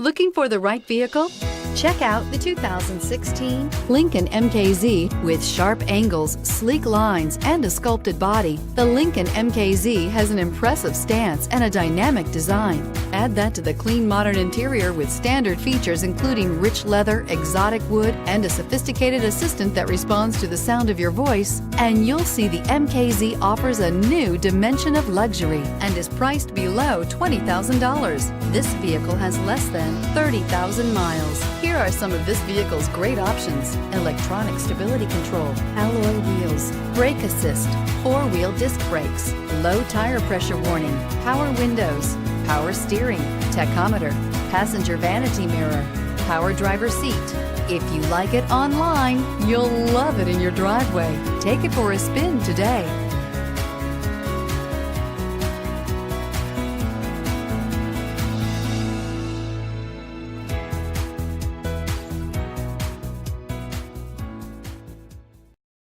Looking for the right vehicle? Check out the 2016 Lincoln MKZ. With sharp angles, sleek lines, and a sculpted body, the Lincoln MKZ has an impressive stance and a dynamic design. Add that to the clean, modern interior with standard features including rich leather, exotic wood, and a sophisticated assistant that responds to the sound of your voice, and you'll see the MKZ offers a new dimension of luxury and is priced below $20,000. This vehicle has less than 30,000 miles. Here are some of this vehicle's great options: electronic stability control, alloy wheels, brake assist, four-wheel disc brakes, low tire pressure warning, power windows, power steering, tachometer, passenger vanity mirror, power driver seat. If you like it online, you'll love it in your driveway. Take it for a spin today.